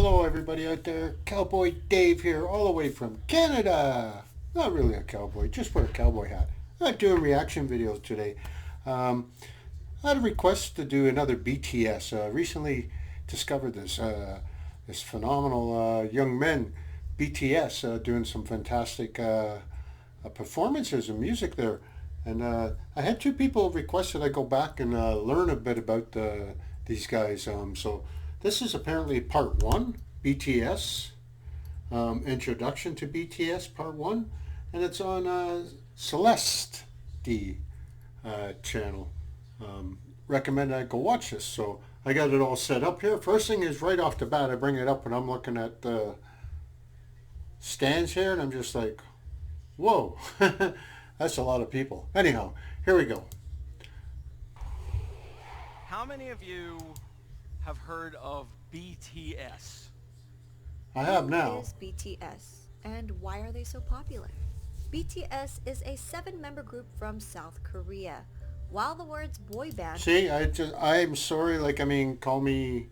Hello everybody out there, Cowboy Dave here, all the way from Canada. Not really a cowboy, just wear a cowboy hat. I'm doing reaction videos today. Um, I had a request to do another BTS. Recently discovered this phenomenal young men, BTS, doing some fantastic performances and music there. And I had two people requested I go back and learn a bit about these guys. So this is apparently part one, BTS, introduction to BTS, part one, and it's on Celeste D channel. Recommend I go watch this. So I got it all set up here. First thing is right off the bat, I bring it up and I'm looking at the stands here, and I'm just like, whoa, that's a lot of people. Anyhow, here we go. How many of you have heard of BTS? I have now. Who is BTS and why are they so popular? BTS is a 7-member group from South Korea. While the words boy band... See, I'm sorry, call me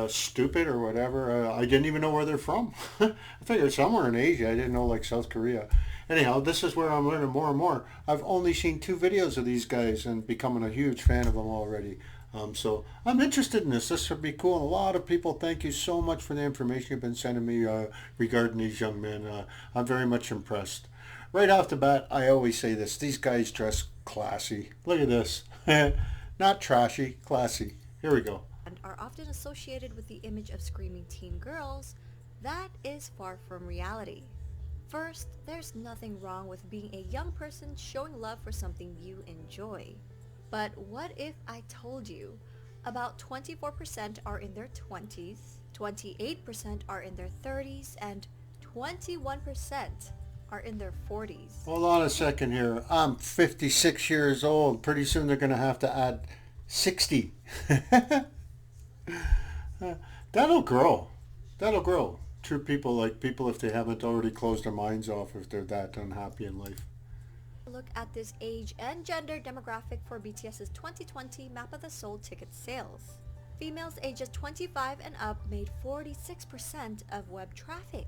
stupid or whatever. I didn't even know where they're from. I figured somewhere in Asia. I didn't know like South Korea. Anyhow, this is where I'm learning more and more. I've only seen 2 videos of these guys and becoming a huge fan of them already. So I'm interested in this. This would be cool. And a lot of people, thank you so much for the information you've been sending me regarding these young men. I'm very much impressed. Right off the bat, I always say this. These guys dress classy. Look at this. Not trashy, classy. Here we go. And are often associated with the image of screaming teen girls. That is far from reality. First, there's nothing wrong with being a young person showing love for something you enjoy. But what if I told you about 24% are in their 20s, 28% are in their 30s, and 21% are in their 40s? Hold on a second here. I'm 56 years old. Pretty soon they're going to have to add 60. That'll grow. That'll grow. True people, like people if they haven't already closed their minds off if they're that unhappy in life. Look at this age and gender demographic for BTS's 2020 Map of the Soul ticket sales. Females ages 25 and up made 46% of web traffic,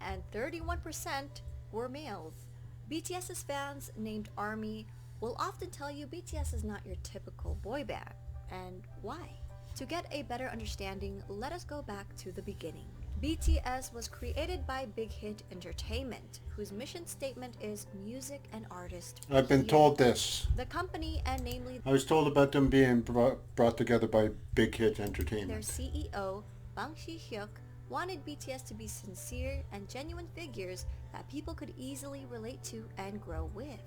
and 31% were males. BTS's fans, named ARMY, will often tell you BTS is not your typical boy band. And why? To get a better understanding, let us go back to the beginning. BTS was created by Big Hit Entertainment, whose mission statement is music and artist. I've been told this. The company, and namely I was told about them being brought together by Big Hit Entertainment. their CEO, Bang Si-hyuk, wanted BTS to be sincere and genuine figures that people could easily relate to and grow with.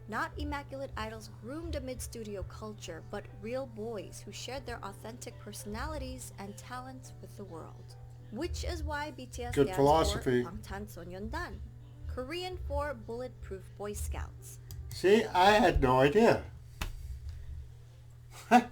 Not immaculate idols groomed amid studio culture, but real boys who shared their authentic personalities and talents with the world. Which is why BTS Good stands philosophy. for 방탄소년단, Korean for Bulletproof Boy Scouts. See, I had no idea. I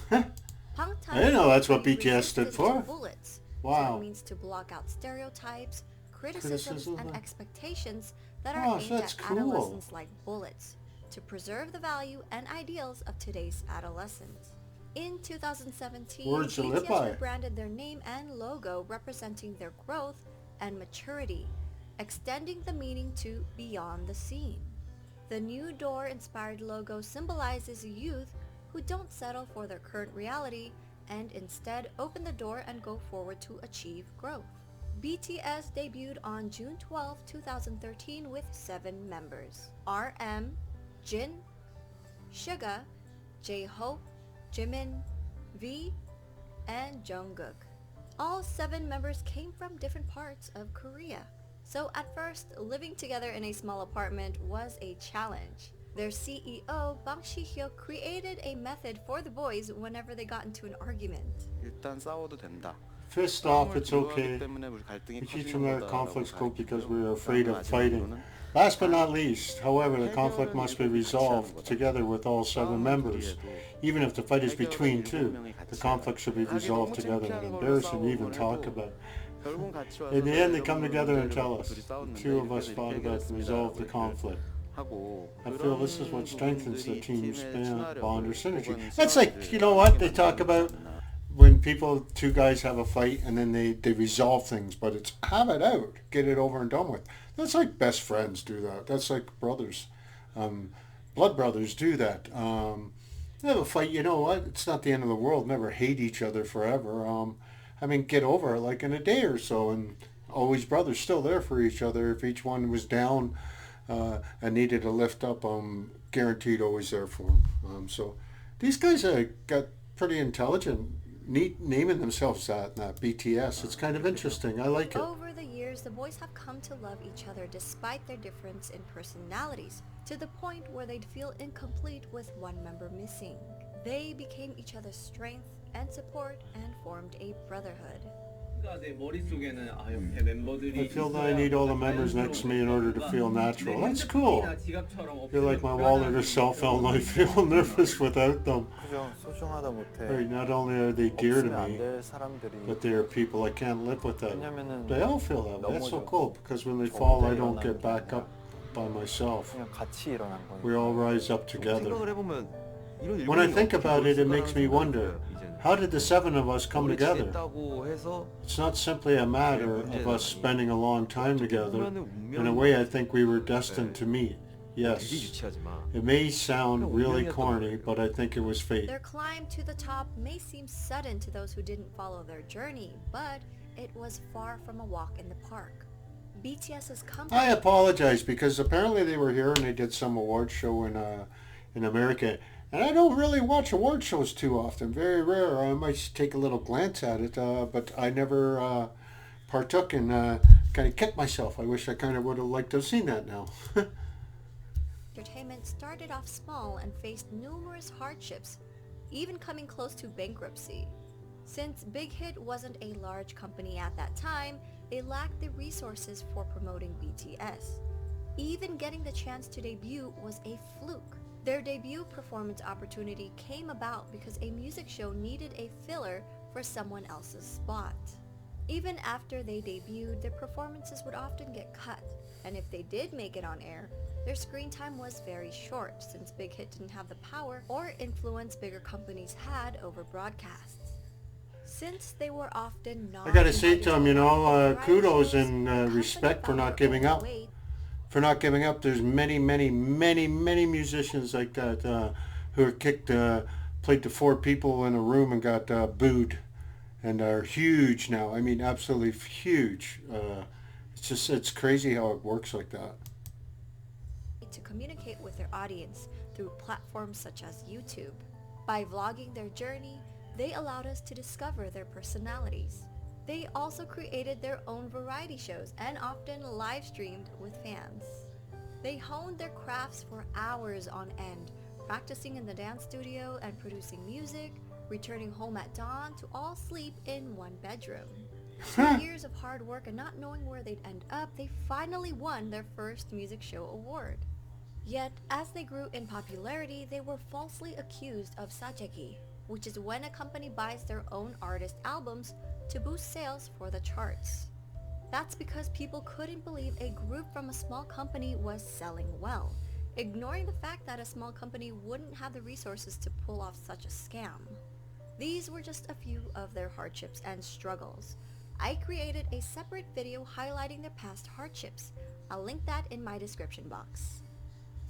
didn't know that's what BTS stood for. Bullets. Wow. So it means to block out stereotypes, criticisms, and Criticism. expectations that are Oh, aimed so that's at cool. adolescents like bullets, to preserve the value and ideals of today's adolescents. In 2017, Words to live by. BTS rebranded their name and logo representing their growth and maturity, extending the meaning to beyond the scene. The new door-inspired logo symbolizes youth who don't settle for their current reality and instead open the door and go forward to achieve growth. BTS debuted on June 12, 2013 with 7 members: RM, Jin, Suga, J-Hope, Jimin, V, and Jungkook. All 7 members came from different parts of Korea. So at first, living together in a small apartment was a challenge. Their CEO, Bang Si-hyuk, created a method for the boys whenever they got into an argument. 일단 싸워도 된다. Fist off, it's okay. We teach them that conflicts go because we are afraid of fighting. Last but not least, however, the conflict must be resolved together with all 7 members. Even if the fight is between 2, the conflict should be resolved together and embarrassing to even talk about. In the end, they come together and tell us. The 2 of us fought about and resolved the conflict. I feel this is what strengthens the team's bond or synergy. That's like, you know what, they talk about when two guys have a fight and then they resolve things, but it's have it out, get it over and done with. That's like best friends do that. That's like brothers, blood brothers do that. They have a fight, you know what? It's not the end of the world. Never hate each other forever. I mean, get over it like in a day or so, and always brothers, still there for each other. If each one was down and needed a lift up, guaranteed always there for them. So these guys got pretty intelligent, neat naming themselves that BTS. It's kind of interesting. I like it. Over the years, the boys have come to love each other despite their difference in personalities, to the point where they'd feel incomplete with one member missing. They became each other's strength and support and formed a brotherhood. I feel that I need all the members next to me in order to feel natural. That's cool. I feel like my wallet or cell phone, I feel nervous without them. Right, not only are they dear to me, but they are people I can't live without. They all feel that way. That's so cool, because when they fall, I don't get back up by myself. We all rise up together. When I think about it, it makes me wonder, how did the seven of us come together? It's not simply a matter of us spending a long time together. In a way, I think we were destined to meet. Yes. It may sound really corny, but I think it was fate. Their climb to the top may seem sudden to those who didn't follow their journey, but it was far from a walk in the park. BTS's company... I apologize, because apparently they were here and they did some award show in America. And I don't really watch award shows too often. Very rare. I might take a little glance at it, but I never partook and kind of kicked myself. I wish I kind of would have liked to have seen that now. Entertainment started off small and faced numerous hardships, even coming close to bankruptcy. Since Big Hit wasn't a large company at that time, they lacked the resources for promoting BTS. Even getting the chance to debut was a fluke. Their debut performance opportunity came about because a music show needed a filler for someone else's spot. Even after they debuted, their performances would often get cut, and if they did make it on air, their screen time was very short, since Big Hit didn't have the power or influence bigger companies had over broadcasts. Since they were often not... I gotta say to them, kudos and respect for not giving up. For not giving up. There's many musicians like that who are kicked, played to 4 people in a room and got booed, and are huge now. I mean, absolutely huge. It's crazy how it works like that. To communicate with their audience through platforms such as YouTube. By vlogging their journey, they allowed us to discover their personalities. They also created their own variety shows and often live streamed with fans. They honed their crafts for hours on end, practicing in the dance studio and producing music, returning home at dawn to all sleep in one bedroom. 2 years of hard work and not knowing where they'd end up, they finally won their first music show award. Yet, as they grew in popularity, they were falsely accused of sajegi, which is when a company buys their own artist albums to boost sales for the charts. That's because people couldn't believe a group from a small company was selling well, ignoring the fact that a small company wouldn't have the resources to pull off such a scam. These were just a few of their hardships and struggles. I created a separate video highlighting their past hardships. I'll link that in my description box.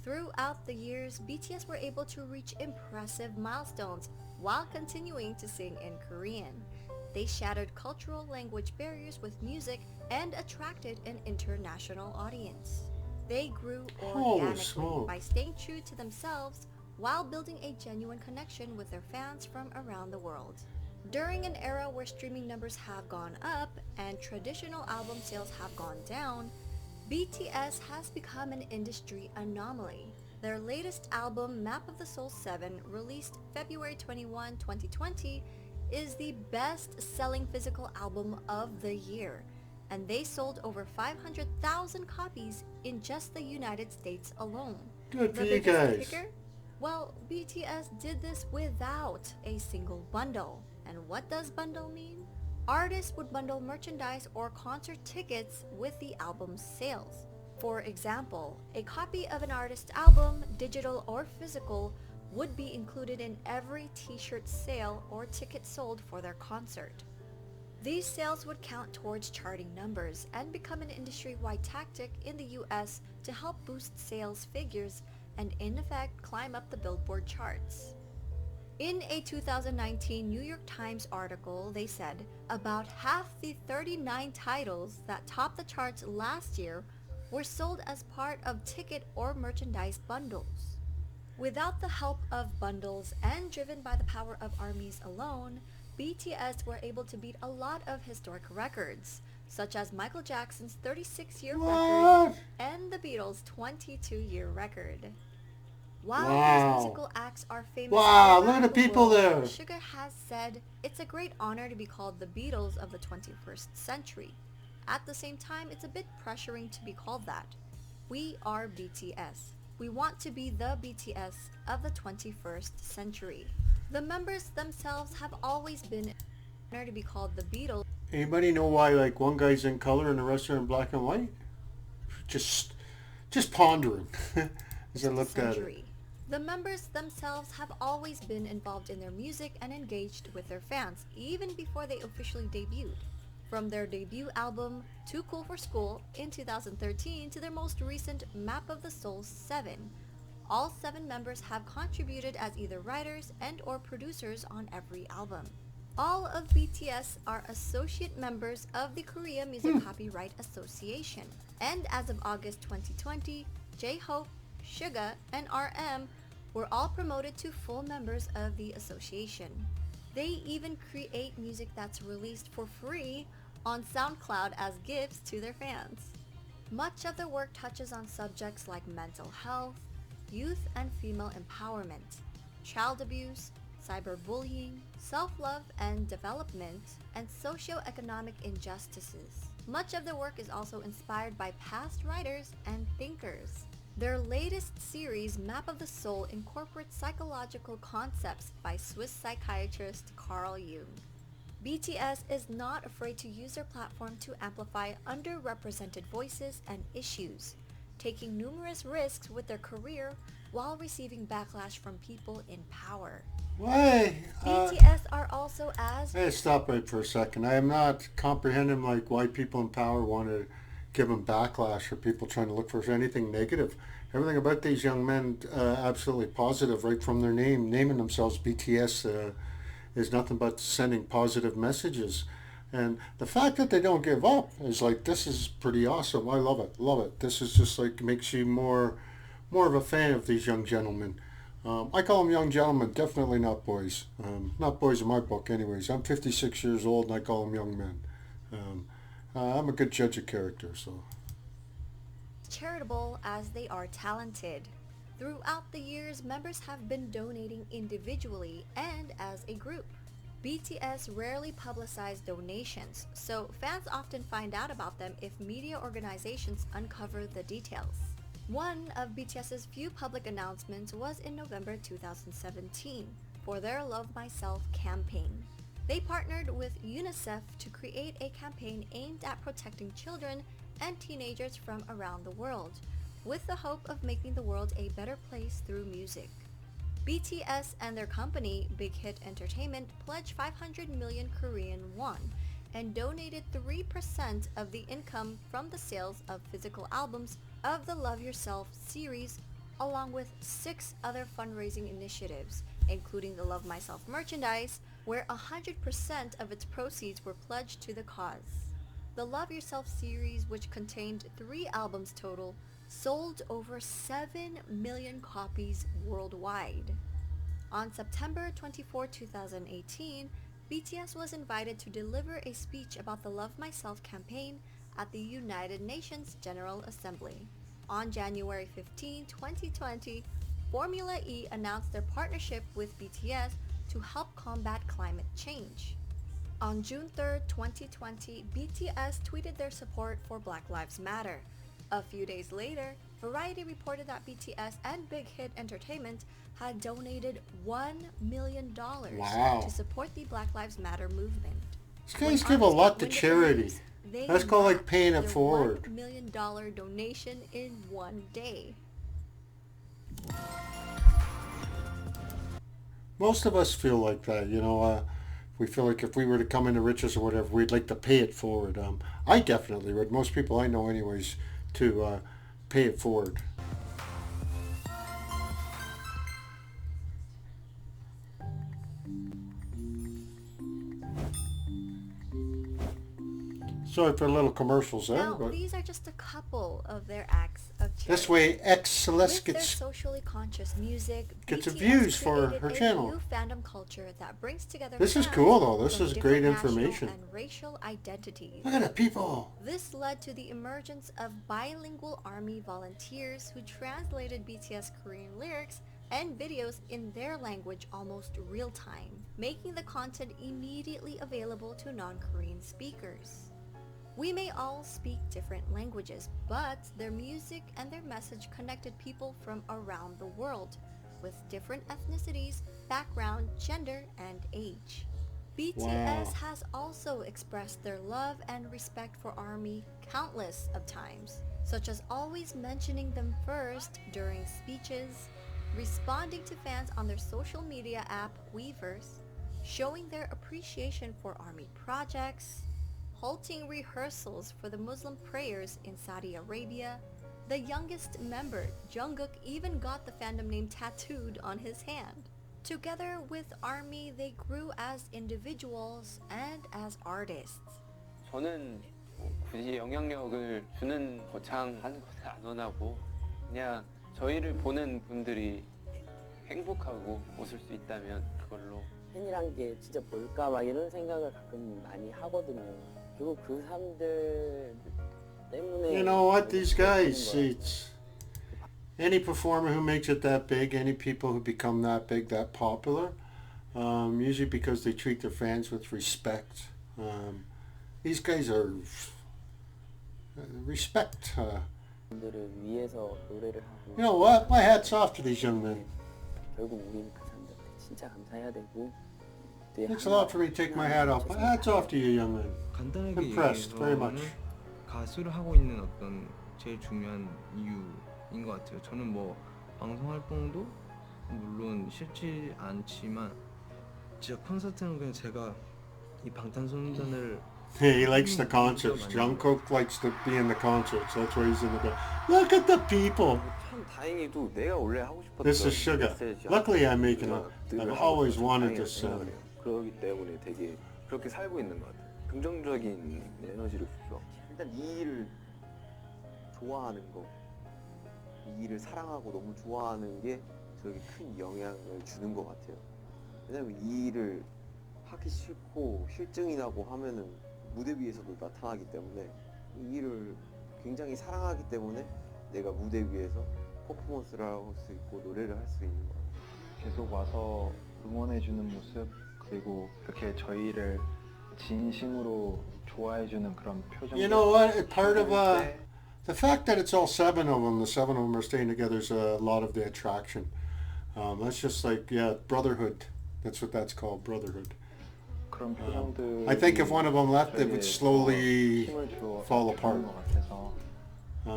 Throughout the years, BTS were able to reach impressive milestones while continuing to sing in Korean. They shattered cultural language barriers with music and attracted an international audience. They grew organically by staying true to themselves while building a genuine connection with their fans from around the world. During an era where streaming numbers have gone up and traditional album sales have gone down, BTS has become an industry anomaly. Their latest album, Map of the Soul 7, released February 21, 2020, is the best-selling physical album of the year, and they sold over 500,000 copies in just the United States alone. Good for you guys. Kicker? Well, BTS did this without a single bundle. And what does bundle mean? Artists would bundle merchandise or concert tickets with the album's sales. For example, a copy of an artist's album, digital or physical, would be included in every t-shirt sale or ticket sold for their concert. These sales would count towards charting numbers and become an industry-wide tactic in the US to help boost sales figures and in effect climb up the Billboard charts. In a 2019 New York Times article, they said about half the 39 titles that topped the charts last year were sold as part of ticket or merchandise bundles. Without the help of bundles and driven by the power of armies alone, BTS were able to beat a lot of historic records, such as Michael Jackson's 36-year record and the Beatles' 22-year record. While these musical acts are famous Look at the people there. Suga has said it's a great honor to be called the Beatles of the 21st century. At the same time, it's a bit pressuring to be called that. We are BTS. We want to be the BTS of the 21st century. The members themselves have always been honored to be called the Beatles. Anybody know why like one guy's in color and the rest are in black and white? Just pondering as I looked at it. The members themselves have always been involved in their music and engaged with their fans, even before they officially debuted. From their debut album, Too Cool for School, in 2013 to their most recent Map of the Soul 7, all 7 members have contributed as either writers and or producers on every album. All of BTS are associate members of the Korea Music Copyright Association, and as of August 2020, J-Hope, Suga, and RM were all promoted to full members of the association. They even create music that's released for free on SoundCloud as gifts to their fans. Much of their work touches on subjects like mental health, youth and female empowerment, child abuse, cyberbullying, self-love and development, and socio-economic injustices. Much of their work is also inspired by past writers and thinkers. Their latest series, Map of the Soul, incorporates psychological concepts by Swiss psychiatrist Carl Jung. BTS is not afraid to use their platform to amplify underrepresented voices and issues, taking numerous risks with their career while receiving backlash from people in power. BTS are also as... Hey, stop right for a second. I am not comprehending like why people in power want to give them backlash or people trying to look for anything negative. Everything about these young men absolutely positive right from their naming themselves BTS is nothing but sending positive messages. And the fact that they don't give up is like, this is pretty awesome. I love it. This is just like makes you more of a fan of these young gentlemen. I call them young gentlemen, definitely not boys. Not boys in my book anyways. I'm 56 years old and I call them young men. I'm a good judge of character, so. Charitable as they are talented. Throughout the years, members have been donating individually and as a group. BTS rarely publicize donations, so fans often find out about them if media organizations uncover the details. One of BTS's few public announcements was in November 2017 for their Love Myself campaign. They partnered with UNICEF to create a campaign aimed at protecting children and teenagers from around the world, with the hope of making the world a better place through music. BTS and their company, Big Hit Entertainment, pledged 500 million Korean won and donated 3% of the income from the sales of physical albums of the Love Yourself series, along with 6 other fundraising initiatives, including the Love Myself merchandise, where 100% of its proceeds were pledged to the cause. The Love Yourself series, which contained 3 albums total, sold over 7 million copies worldwide. On September 24, 2018, BTS was invited to deliver a speech about the Love Myself campaign at the United Nations General Assembly. On January 15, 2020, Formula E announced their partnership with BTS to help combat climate change. On June 3, 2020, BTS tweeted their support for Black Lives Matter. A few days later, Variety reported that BTS and Big Hit Entertainment had donated $1 million to support the Black Lives Matter movement. These guys give a lot to charity. That's called like paying it forward. $1 million donation in one day. Most of us feel like that, we feel like if we were to come into riches or whatever, we'd like to pay it forward. I definitely would. Most people I know, anyways, to pay it forward. Sorry for little commercials there, Now, but these are just a couple of their acts of charity. this way XCeleste With their gets socially conscious music, gets BTS views for created her a channel. new fandom culture that brings together This is fans cool, though. This from is different great national information. and racial identities. Look at the people. This led to the emergence of bilingual ARMY volunteers who translated BTS Korean lyrics and videos in their language almost real time, making the content immediately available to non-Korean speakers. We may all speak different languages, but their music and their message connected people from around the world, with different ethnicities, background, gender, and age. BTS Wow. has also expressed their love and respect for ARMY countless of times, such as always mentioning them first during speeches, responding to fans on their social media app Weverse, showing their appreciation for ARMY projects, halting rehearsals for the Muslim prayers in Saudi Arabia. The youngest member, Jungkook, even got the fandom name tattooed on his hand. Together with ARMY, they grew as individuals and as artists. 저는 굳이 영향력을 주는 거창한 것을 안 원하고 그냥 저희를 보는 분들이 행복하고 웃을 수 있다면 그걸로 팬이란 게 진짜 뭘까 막 이런 생각을 가끔 많이 하거든요. 그리고 그 사람들 때문에 You know what? These guys, 거예요. it's any performer who makes it that big, any people who become that big, that popular, usually because they treat their fans with respect. These guys are respect. 분들을 위해서 노래를 하고 You know what? My hat's off to these young men. 결국 우리는 그 사람들한테 진짜 감사해야 되고 It's a lot for me to take my hat off. My hat's off to you, young men. 간단하게 Impressed very 얘기해서는 much. 가수를 하고 있는 어떤 제일 중요한 이유인 것 같아요. 저는 뭐 방송 활동도 물론 싫지 않지만 진짜 콘서트는 그냥 제가 이 방탄소년단을 He likes the concerts. Jungkook likes to be in the concerts. That's why he's in the band. Look at the people. 참 다행히도 내가 원래 하고 싶었던 This is Sugar. Luckily, I'm making it. I've always wanted this. 그러기 때문에 되게 그렇게 살고 있는 것 같아요. 긍정적인 에너지를 줬어. 일단 이 일을 좋아하는 거, 이 일을 사랑하고 너무 좋아하는 게 저에게 큰 영향을 주는 것 같아요. 왜냐면 이 일을 하기 싫고 실증이 나고 하면은 무대 위에서도 나타나기 때문에 이 일을 굉장히 사랑하기 때문에 내가 무대 위에서 퍼포먼스를 할 수 있고 노래를 할 수 있는 것 같아요. 계속 와서 응원해주는 모습 그리고 이렇게 저희를 진심으로 좋아해주는 그런 표정. You know what? Part of the fact that it's all seven of them, the seven of them are staying together, is a lot of the attraction. That's just like, yeah, brotherhood. That's what that's called, brotherhood. 그런 표정들. I think if one of them left, it would slowly fall apart.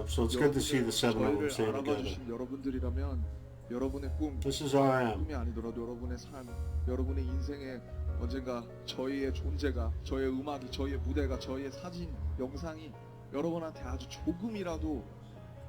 So it's good to see the seven of them staying together. 알아봐주신 여러분들이라면 여러분의 꿈, This is RM. 꿈이 아니더라도 여러분의 삶, 여러분의 인생에 언젠가 저희의 존재가, 저희의 음악이, 저희의 무대가, 저희의 사진, 영상이 여러분한테 아주 조금이라도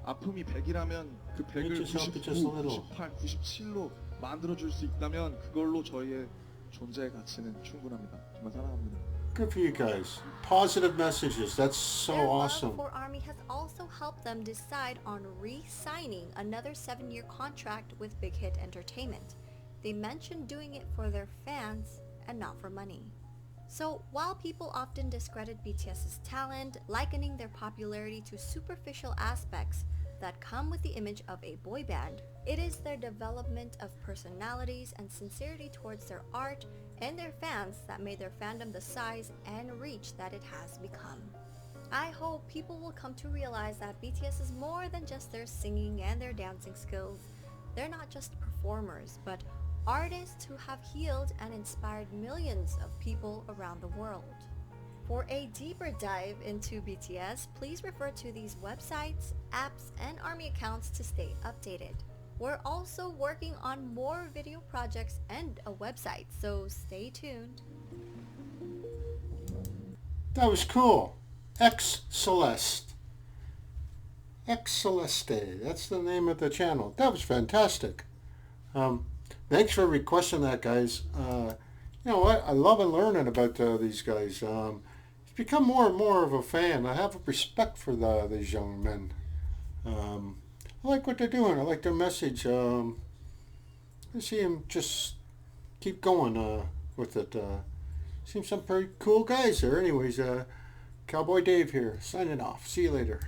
아픔이 100이라면 그 100을 Just help it just a 99, little. 98, 97로 만들어줄 수 있다면 그걸로 저희의 존재의 가치는 충분합니다. 정말 사랑합니다. Good for you guys. Positive messages. That's so Their awesome. love for ARMY has also helped them decide on re-signing another 7-year contract with Big Hit Entertainment. They mentioned doing it for their fans and not for money. So while people often discredit BTS's talent, likening their popularity to superficial aspects that come with the image of a boy band, it is their development of personalities and sincerity towards their art and their fans that made their fandom the size and reach that it has become. I hope people will come to realize that BTS is more than just their singing and their dancing skills. They're not just performers, but artists who have healed and inspired millions of people around the world. For a deeper dive into BTS, please refer to these websites, apps, and ARMY accounts to stay updated. We're also working on more video projects and a website, so stay tuned. That was cool. XCeleste. XCeleste. That's the name of the channel. That was fantastic. Thanks for requesting that, guys. You know what? I love learning about these guys. It's become more and more of a fan. I have a respect for these young men. I like what they're doing. I like their message. I see them just keep going with it. Seems some pretty cool guys there. Anyways, Cowboy Dave here, signing off. See you later.